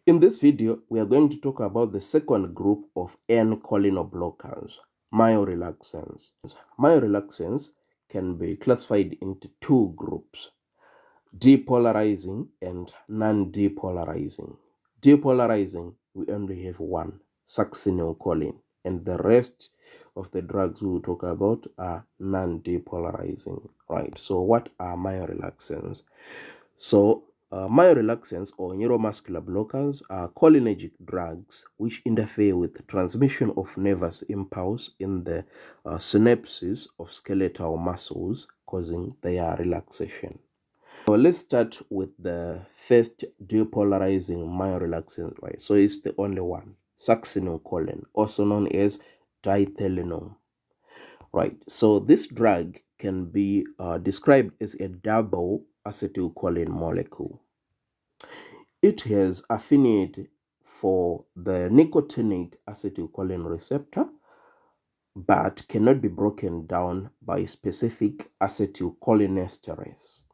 In this video, we are going to talk about the second group of N-cholinoblockers, myorelaxants. Myorelaxants can be classified into two groups, depolarizing and non-depolarizing. Depolarizing, we only have one, succinylcholine, and the rest of the drugs we will talk about are non-depolarizing, right? So what are myorelaxants? So myorelaxants or neuromuscular blockers are cholinergic drugs which interfere with transmission of nervous impulse in the synapses of skeletal muscles, causing their relaxation. So let's start with the first depolarizing myorelaxant, right? So it's the only one, succinylcholine, also known as Dithylinum, right? So this drug can be described as a double acetylcholine molecule. It has affinity for the nicotinic acetylcholine receptor, but cannot be broken down by specific acetylcholinesterase.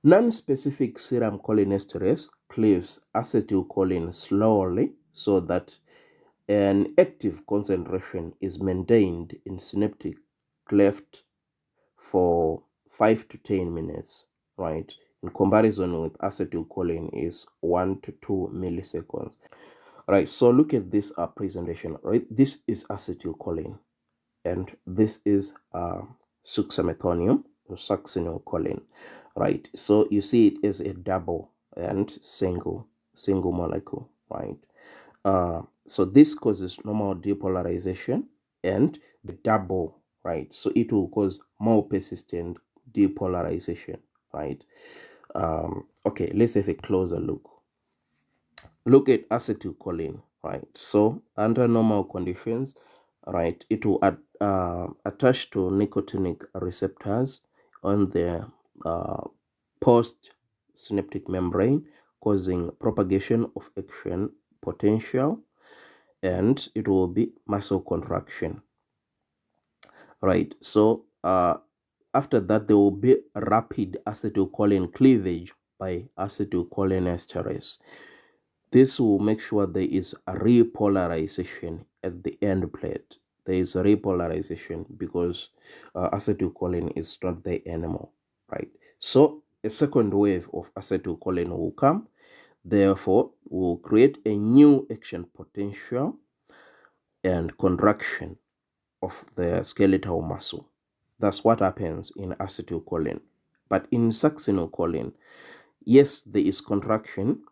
Non-specific serum cholinesterase cleaves acetylcholine slowly so that an active concentration is maintained in synaptic cleft for 5 to 10 minutes, right? In comparison with acetylcholine is 1 to 2 milliseconds. Right, so look at this presentation, right? This is acetylcholine, and this is succinylcholine or succinylcholine, right? So you see it is a double and single molecule, right? So this causes normal depolarization and the double, right? So it will cause more persistent depolarization, right? Okay, let's have a closer look. Look at acetylcholine, right? So under normal conditions, right, it will attach to nicotinic receptors on the post-synaptic membrane, causing propagation of action potential, and it will be muscle contraction, right? So after that, there will be rapid acetylcholine cleavage by acetylcholinesterase. This will make sure there is a repolarization at the end plate. There is a repolarization because acetylcholine is not there anymore, right? So a second wave of acetylcholine will come, therefore will create a new action potential and contraction of the skeletal muscle. That's what happens in acetylcholine. But in succinylcholine, yes, there is contraction,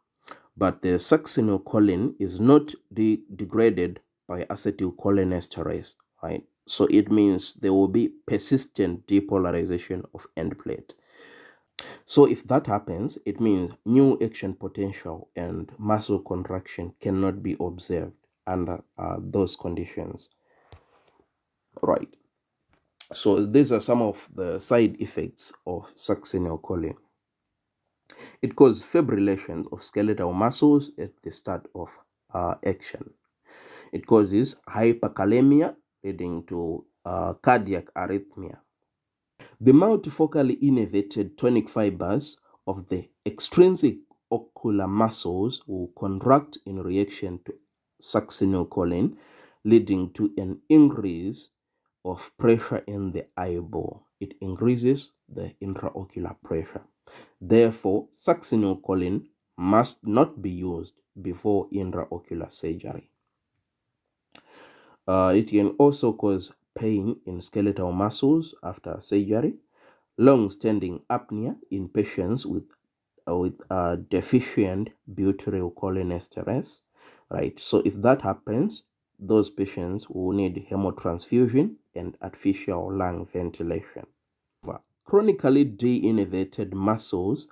but the succinylcholine is not degraded by acetylcholinesterase, right? So it means there will be persistent depolarization of end plate. So if that happens, it means new action potential and muscle contraction cannot be observed under those conditions, right? So these are some of the side effects of succinylcholine. It causes fibrillation of skeletal muscles at the start of action. It causes hyperkalemia, leading to cardiac arrhythmia. The multifocally innervated tonic fibers of the extrinsic ocular muscles will contract in reaction to succinylcholine, leading to an increase of pressure in the eyeball. It increases the intraocular pressure. Therefore, succinylcholine must not be used before intraocular surgery. It can also cause pain in skeletal muscles after surgery, long-standing apnea in patients with deficient butyrylcholinesterase, right? So if that happens, those patients will need hemotransfusion and artificial lung ventilation. Chronically de-innervated muscles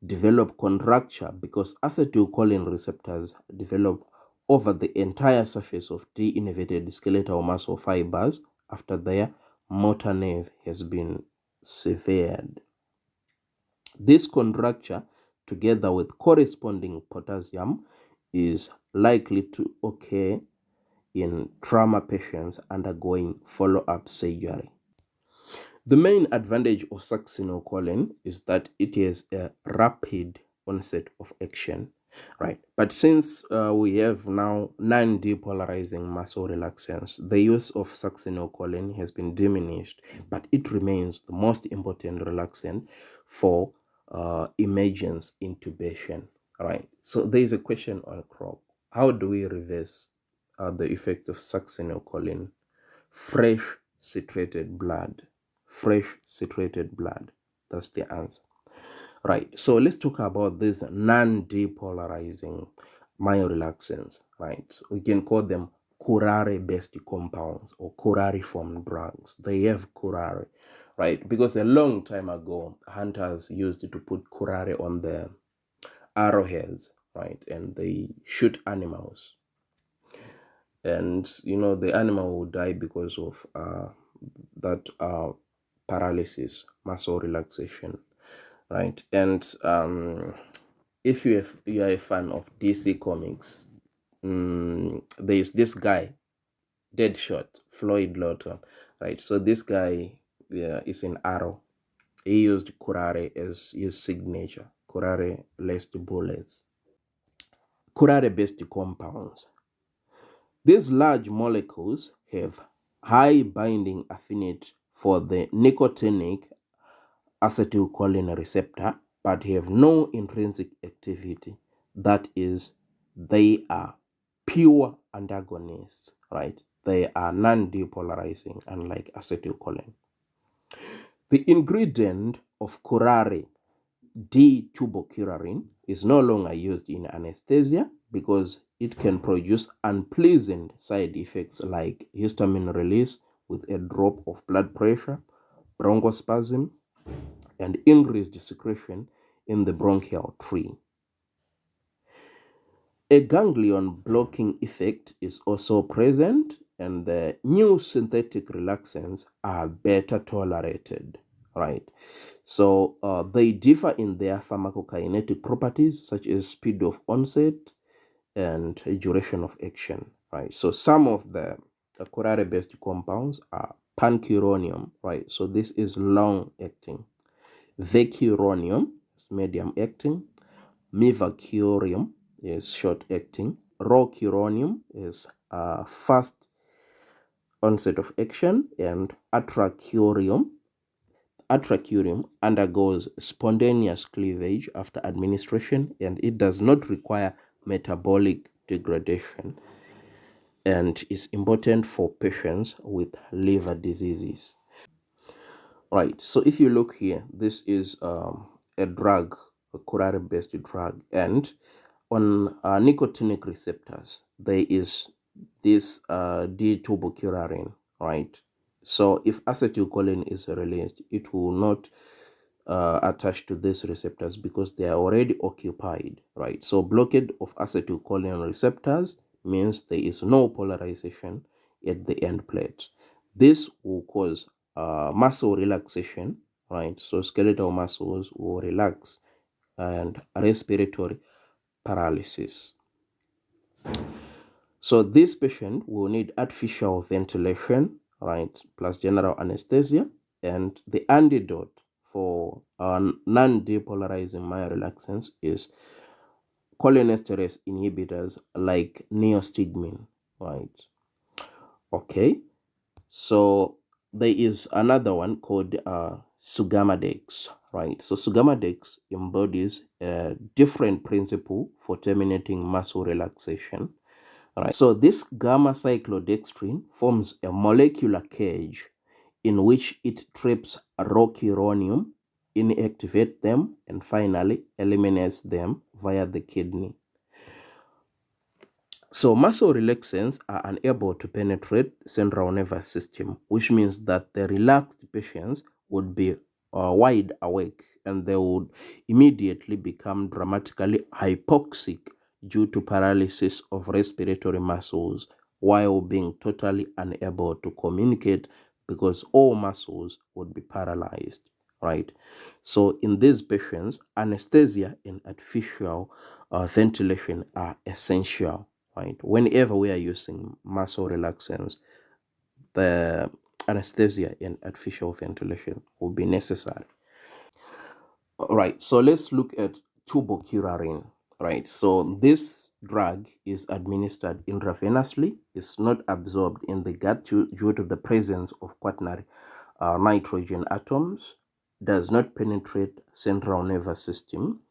develop contracture because acetylcholine receptors develop over the entire surface of de-innervated skeletal muscle fibers after their motor nerve has been severed. This contracture, together with corresponding potassium, is likely to occur in trauma patients undergoing follow-up surgery. The main advantage of succinylcholine is that it has a rapid onset of action Right. But since we have now non-depolarizing muscle relaxants, the use of succinylcholine has been diminished, but it remains the most important relaxant for emergence intubation. All right. So there is a question on crop. How do we reverse the effect of succinylcholine? Fresh citrated blood. Fresh citrated blood. That's the answer. Right, so let's talk about these non-depolarizing myorelaxants, right? We can call them curare-based compounds or curariform drugs. They have curare, right? Because a long time ago, hunters used to put curare on the arrowheads, right? And they shoot animals. And, the animal will die because of that paralysis, muscle relaxation, right? And if you are a fan of DC Comics, there's this guy, Deadshot, Floyd Lawton, right? So this guy is in Arrow. He used Curare as his signature. Curare laced bullets. Curare-based compounds. These large molecules have high binding affinity for the nicotinic acetylcholine receptor, but have no intrinsic activity. That is, they are pure antagonists, right? They are non-depolarizing, unlike acetylcholine. The ingredient of Curare, Tubocurarine, is no longer used in anesthesia because it can produce unpleasant side effects like histamine release with a drop of blood pressure, bronchospasm, and increased secretion in the bronchial tree. A ganglion blocking effect is also present, and the new synthetic relaxants are better tolerated, right? So they differ in their pharmacokinetic properties, such as speed of onset and duration of action, right? So some of the curare-based compounds are pancuronium, right? So this is long acting. Vecuronium is medium acting. Mivacurium is short acting. Rocuronium is fast onset of action, and atracurium undergoes spontaneous cleavage after administration, and it does not require metabolic degradation and is important for patients with liver diseases. Right, so if you look here, this is a drug, a curare-based drug, and on nicotinic receptors, there is this D-tubocurarine, right? So if acetylcholine is released, it will not attach to these receptors because they are already occupied, right? So blockade of acetylcholine receptors means there is no polarization at the end plate. This will cause muscle relaxation, right? So skeletal muscles will relax and respiratory paralysis. So this patient will need artificial ventilation, right, plus general anesthesia, and the antidote for non-depolarizing myorelaxants is cholinesterase inhibitors like neostigmine, right? Okay, so there is another one called Sugamadex, right? So Sugamadex embodies a different principle for terminating muscle relaxation. Right. So this gamma cyclodextrin forms a molecular cage in which it traps rocuronium, inactivates them, and finally eliminates them via the kidney. So muscle relaxants are unable to penetrate the central nervous system, which means that the relaxed patients would be wide awake and they would immediately become dramatically hypoxic due to paralysis of respiratory muscles while being totally unable to communicate because all muscles would be paralyzed, right? So in these patients, anesthesia and artificial ventilation are essential, right? Whenever we are using muscle relaxants, the anesthesia and artificial ventilation will be necessary. All right, so let's look at tubocurarine. right? So this drug is administered intravenously. It's not absorbed in the gut due to the presence of quaternary nitrogen atoms, does not penetrate central nervous system,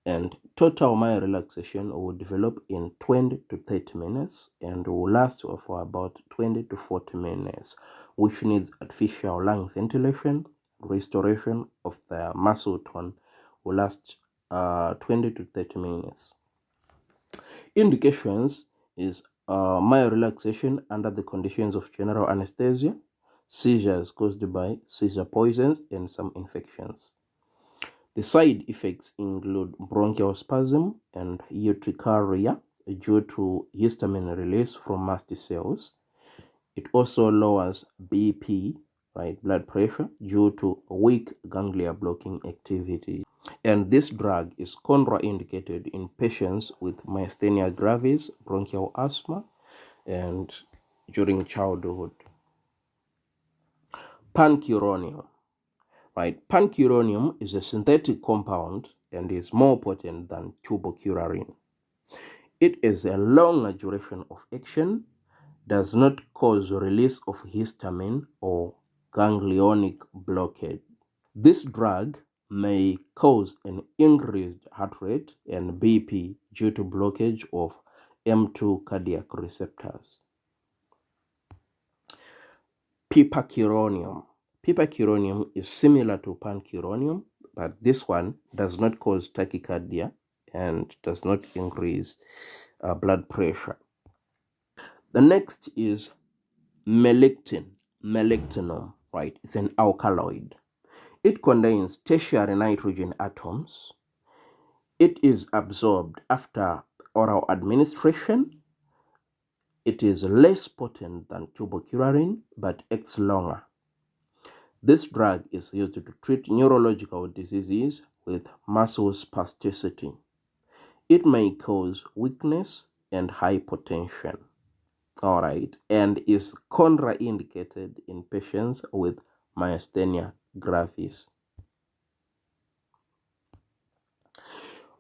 and total myorelaxation will develop in 20 to 30 minutes and will last for about 20 to 40 minutes, which needs artificial lung ventilation. Restoration of the muscle tone will last 20 to 30 minutes. Indications is myorelaxation under the conditions of general anesthesia, seizures caused by seizure poisons, and some infections. The side effects include bronchial spasm and urticaria due to histamine release from mast cells. It also lowers BP, right, blood pressure, due to weak ganglia blocking activity. And this drug is contraindicated in patients with myasthenia gravis, bronchial asthma, and during childhood. Pancuronium. Right, pancuronium is a synthetic compound and is more potent than tubocurarine. It is a longer duration of action, does not cause release of histamine or ganglionic blockade. This drug may cause an increased heart rate and BP due to blockage of M2 cardiac receptors. Pipecuronium. Pipecuronium is similar to pancuronium, but this one does not cause tachycardia and does not increase blood pressure. The next is Mellictinum, right? It's an alkaloid. It contains tertiary nitrogen atoms. It is absorbed after oral administration. It is less potent than tubocurarine, but acts longer. This drug is used to treat neurological diseases with muscle spasticity. It may cause weakness and hypotension. All right, and is contraindicated in patients with myasthenia gravis.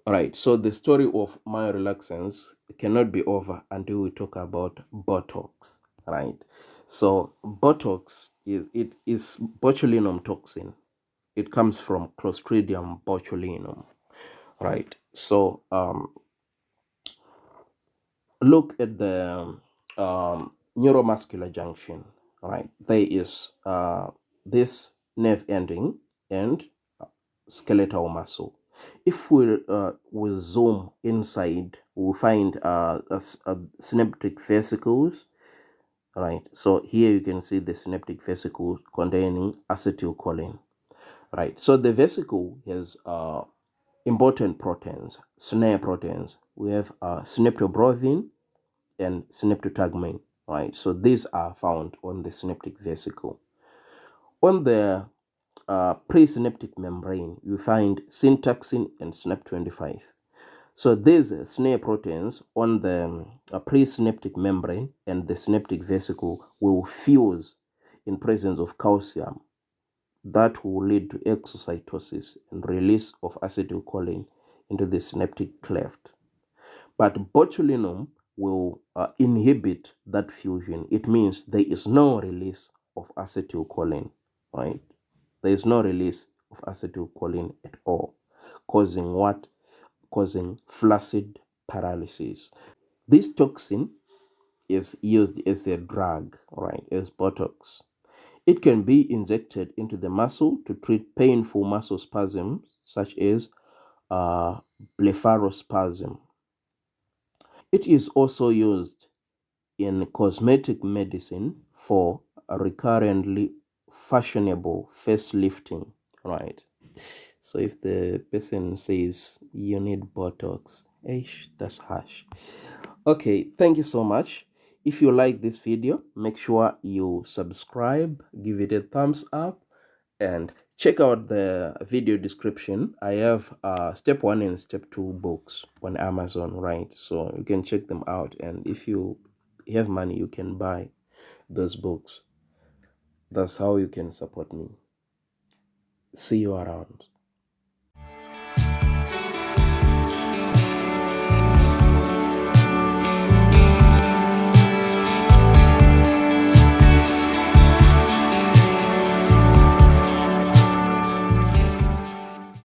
All right, so the story of myorelaxants cannot be over until we talk about Botox, right? So Botox is botulinum toxin. It comes from Clostridium botulinum, right? So look at the neuromuscular junction, right? There is this nerve ending and skeletal muscle. If we zoom inside, we'll find synaptic vesicles, right? So here you can see the synaptic vesicle containing acetylcholine, right? So the vesicle has important proteins, snare proteins. We have synaptobrovin and synaptotagmin, right? So these are found on the synaptic vesicle. On the presynaptic membrane, you find syntaxin and SNAP25. So these snare proteins on the presynaptic membrane and the synaptic vesicle will fuse in presence of calcium. That will lead to exocytosis and release of acetylcholine into the synaptic cleft. But botulinum will inhibit that fusion. It means there is no release of acetylcholine, right? There is no release of acetylcholine at all, causing what? Causing flaccid paralysis. This toxin is used as a drug, right, as Botox. It can be injected into the muscle to treat painful muscle spasms such as blepharospasm. It is also used in cosmetic medicine for recurrently fashionable facelifting, right? So if the person says you need Botox, that's harsh. Okay, thank you so much. If you like this video, make sure you subscribe, give it a thumbs up, and check out the video description. I have step 1 and step 2 books on Amazon, right? So you can check them out, and if you have money, you can buy those books. That's how you can support me. See you around.